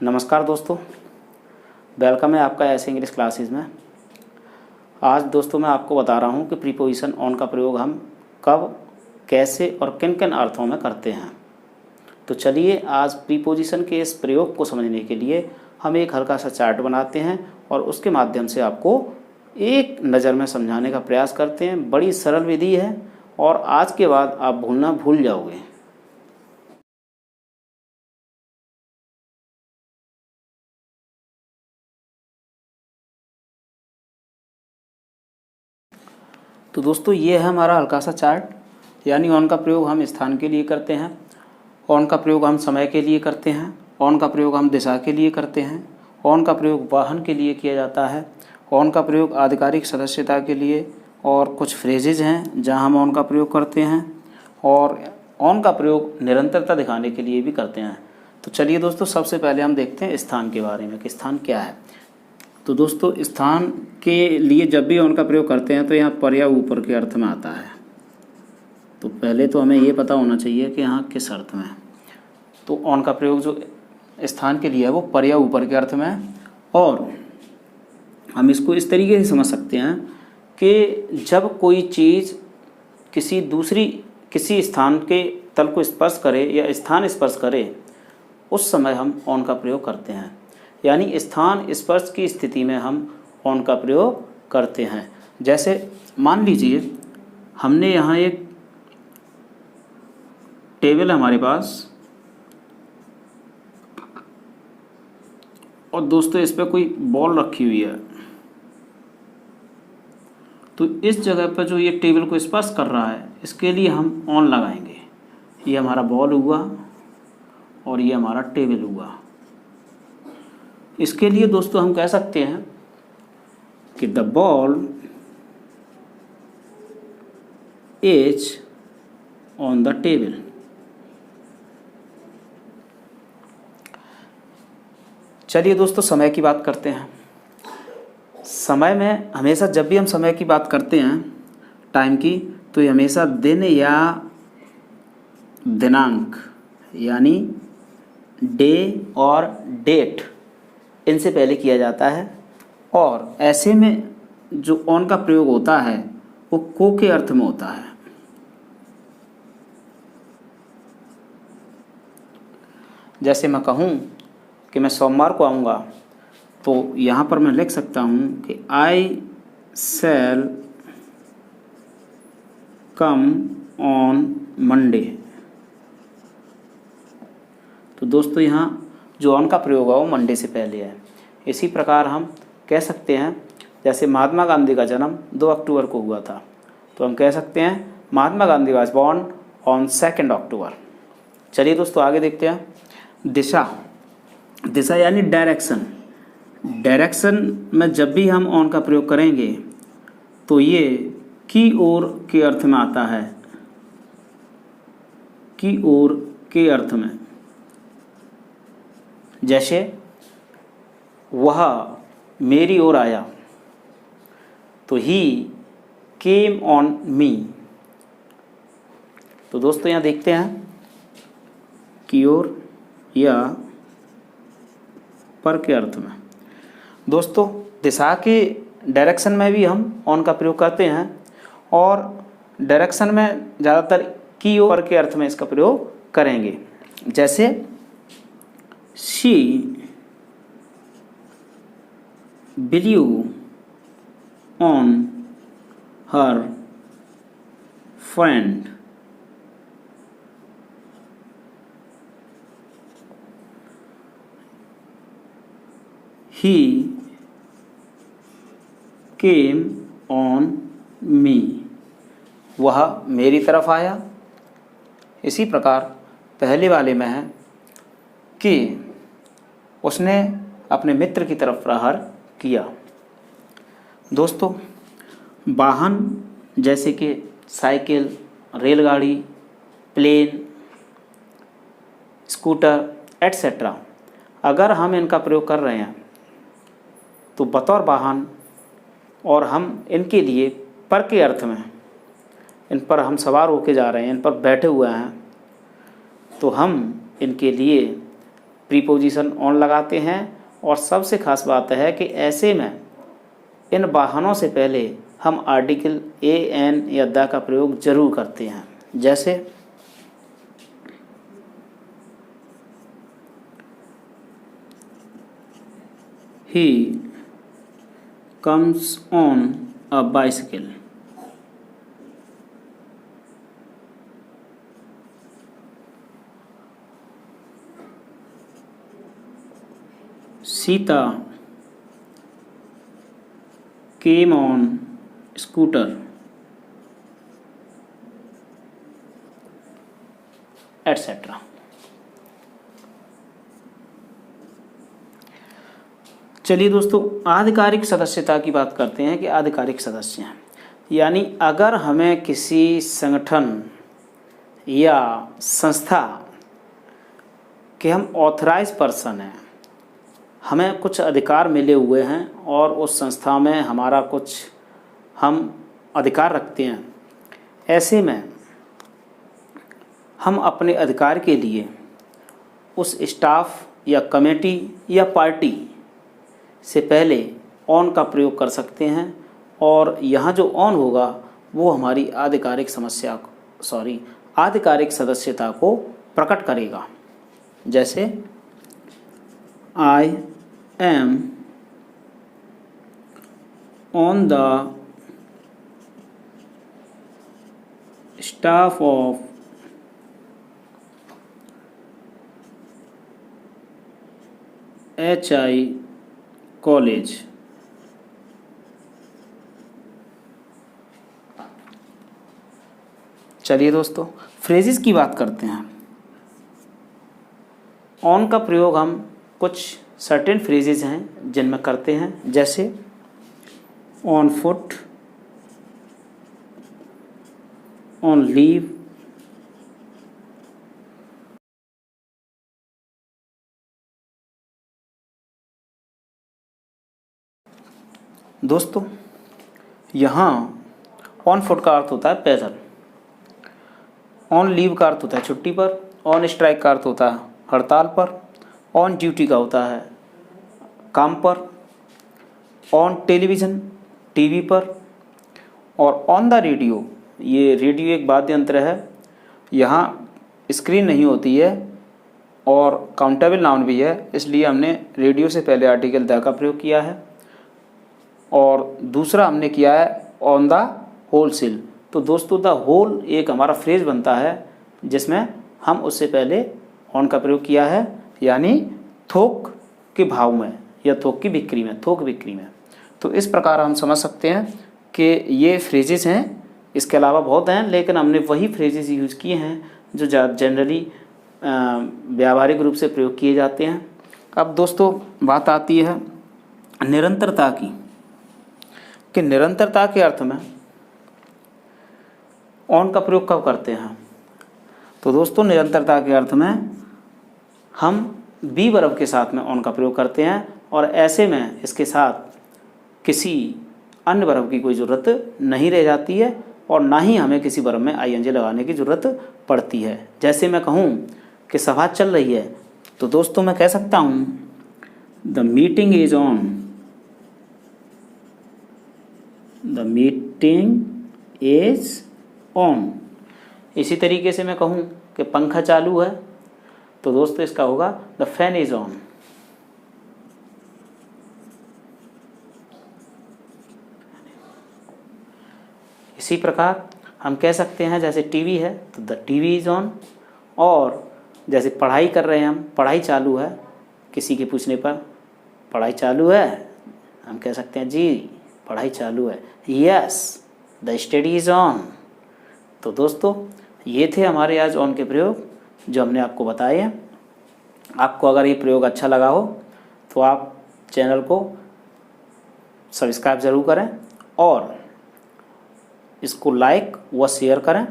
नमस्कार दोस्तों, वेलकम है आपका ऐसे इंग्लिश क्लासेस में। आज दोस्तों मैं आपको बता रहा हूँ कि प्रीपोजिशन ऑन का प्रयोग हम कब, कैसे और किन किन अर्थों में करते हैं। तो चलिए आज प्रीपोजिशन के इस प्रयोग को समझने के लिए हम एक हल्का सा चार्ट बनाते हैं और उसके माध्यम से आपको एक नज़र में समझाने का प्रयास करते हैं। बड़ी सरल विधि है और आज के बाद आप भूल जाओगे। तो दोस्तों ये है हमारा हल्का सा चार्ट, यानी ऑन का प्रयोग हम स्थान के लिए करते हैं, ऑन का प्रयोग हम समय के लिए करते हैं, ऑन का प्रयोग हम दिशा के लिए करते हैं, ऑन का प्रयोग वाहन के लिए किया जाता है, ऑन का प्रयोग आधिकारिक सदस्यता के लिए, और कुछ फ्रेजेज हैं जहां हम ऑन का प्रयोग करते हैं, और ऑन का प्रयोग निरंतरता दिखाने के लिए भी करते हैं। तो चलिए दोस्तों सबसे पहले हम देखते हैं स्थान के बारे में कि स्थान क्या है। तो दोस्तों स्थान के लिए जब भी ऑन का प्रयोग करते हैं तो यहाँ पर या ऊपर के अर्थ में आता है। तो पहले तो हमें ये पता होना चाहिए कि यहाँ किस अर्थ में है। तो ऑन का प्रयोग जो स्थान के लिए है वो पर या ऊपर के अर्थ में है, और हम इसको इस तरीके से समझ सकते हैं कि जब कोई चीज़ किसी स्थान के तल को स्पर्श करे या स्थान स्पर्श करे उस समय हम ऑन का प्रयोग करते हैं, यानी स्थान स्पर्श की स्थिति में हम ऑन का प्रयोग करते हैं। जैसे मान लीजिए हमने यहाँ एक टेबल है हमारे पास, और दोस्तों इस पर कोई बॉल रखी हुई है। तो इस जगह पर जो ये टेबल को स्पर्श कर रहा है इसके लिए हम ऑन लगाएंगे। ये हमारा बॉल हुआ और ये हमारा टेबल हुआ। इसके लिए दोस्तों हम कह सकते हैं कि the ball is on the table. चलिए दोस्तों समय की बात करते हैं। समय में हमेशा जब भी हम समय की बात करते हैं टाइम की, तो ये हमेशा दिन या दिनांक यानी डे और डेट इनसे पहले किया जाता है, और ऐसे में जो ऑन का प्रयोग होता है वो को के अर्थ में होता है। जैसे मैं कहूँ कि मैं सोमवार को आऊँगा, तो यहाँ पर मैं लिख सकता हूँ कि आई शैल कम ऑन मंडे। तो दोस्तों यहाँ जो ऑन का प्रयोग है वो मंडे से पहले है। इसी प्रकार हम कह सकते हैं, जैसे महात्मा गांधी का जन्म 2 अक्टूबर को हुआ था, तो हम कह सकते हैं Mahatma Gandhi was born on 2 अक्टूबर। चलिए दोस्तों आगे देखते हैं। दिशा यानी डायरेक्शन। डायरेक्शन में जब भी हम ऑन का प्रयोग करेंगे तो ये की ओर के अर्थ में आता है, की ओर के अर्थ में। जैसे वह मेरी ओर आया, तो ही केम ऑन मी। तो दोस्तों यहाँ देखते हैं की ओर या पर के अर्थ में। दोस्तों दिशा के डायरेक्शन में भी हम ऑन का प्रयोग करते हैं, और डायरेक्शन में ज़्यादातर की ओर के अर्थ में इसका प्रयोग करेंगे। जैसे she believe on her friend. He came on me. वह मेरी तरफ आया। इसी प्रकार पहले वाले में है कि उसने अपने मित्र की तरफ प्रहार किया। दोस्तों वाहन जैसे कि साइकिल, रेलगाड़ी, प्लेन, स्कूटर एट्सेट्रा, अगर हम इनका प्रयोग कर रहे हैं तो बतौर वाहन, और हम इनके लिए पर के अर्थ में इन पर हम सवार होके जा रहे हैं, इन पर बैठे हुए हैं, तो हम इनके लिए प्रीपोजिशन ऑन लगाते हैं। और सबसे खास बात है कि ऐसे में इन वाहनों से पहले हम आर्टिकल ए एन या द का प्रयोग जरूर करते हैं। जैसे he comes on a bicycle, Sita came on scooter, etc. चलिए दोस्तों, आधिकारिक सदस्यता की बात करते हैं कि आधिकारिक सदस्य हैं, यानी अगर हमें किसी संगठन या संस्था के हम ऑथराइज पर्सन हैं, हमें कुछ अधिकार मिले हुए हैं और उस संस्था में हमारा कुछ हम अधिकार रखते हैं, ऐसे में हम अपने अधिकार के लिए उस स्टाफ या कमेटी या पार्टी से पहले ऑन का प्रयोग कर सकते हैं। और यहाँ जो ऑन होगा वो हमारी आधिकारिक सदस्यता को प्रकट करेगा। जैसे I am on the staff of HI college. चलिए दोस्तों, फ्रेजेस की बात करते हैं। ऑन का प्रयोग हम कुछ सर्टेन फ्रेजेस हैं जिनमें करते हैं, जैसे ऑन फुट, ऑन लीव, दोस्तों यहाँ ऑन फुट का अर्थ होता है पैदल, ऑन लीव का अर्थ होता है छुट्टी पर, ऑन स्ट्राइक का अर्थ होता है हड़ताल पर, ऑन ड्यूटी का होता है काम पर, ऑन टेलीविज़न टीवी पर, और ऑन द रेडियो, ये रेडियो एक वाद्य यंत्र है, यहाँ स्क्रीन नहीं होती है और काउंटेबल नाउन भी है, इसलिए हमने रेडियो से पहले आर्टिकल द का प्रयोग किया है। और दूसरा हमने किया है ऑन द होलसेल। तो दोस्तों द होल एक हमारा फ्रेज बनता है जिसमें हम उससे पहले ऑन का प्रयोग किया है, यानी थोक के भाव में या थोक की बिक्री में, थोक बिक्री में। तो इस प्रकार हम समझ सकते हैं कि ये फ्रेजेस हैं। इसके अलावा बहुत हैं, लेकिन हमने वही फ्रेजेस यूज़ किए हैं जो जनरली व्यावहारिक रूप से प्रयोग किए जाते हैं। अब दोस्तों बात आती है निरंतरता की, कि निरंतरता के अर्थ में ऑन का प्रयोग कब करते हैं। तो दोस्तों निरंतरता के अर्थ में हम बी वर्ब के साथ में ऑन का प्रयोग करते हैं, और ऐसे में इसके साथ किसी अन्य वर्ब की कोई ज़रूरत नहीं रह जाती है और ना ही हमें किसी वर्ब में ING लगाने की ज़रूरत पड़ती है। जैसे मैं कहूँ कि सभा चल रही है, तो दोस्तों मैं कह सकता हूँ the meeting is on, the meeting is on. इसी तरीके से मैं कहूँ कि पंखा चालू है, तो दोस्तों इसका होगा द फैन इज ऑन। इसी प्रकार हम कह सकते हैं जैसे टीवी है तो द टीवी इज ऑन, और जैसे पढ़ाई कर रहे हैं हम, पढ़ाई चालू है, किसी के पूछने पर पढ़ाई चालू है, हम कह सकते हैं जी पढ़ाई चालू है, yes the study is on. तो दोस्तों ये थे हमारे आज ऑन के प्रयोग जो हमने आपको बताए हैं। आपको अगर ये प्रयोग अच्छा लगा हो तो आप चैनल को सब्सक्राइब ज़रूर करें और इसको लाइक व शेयर करें।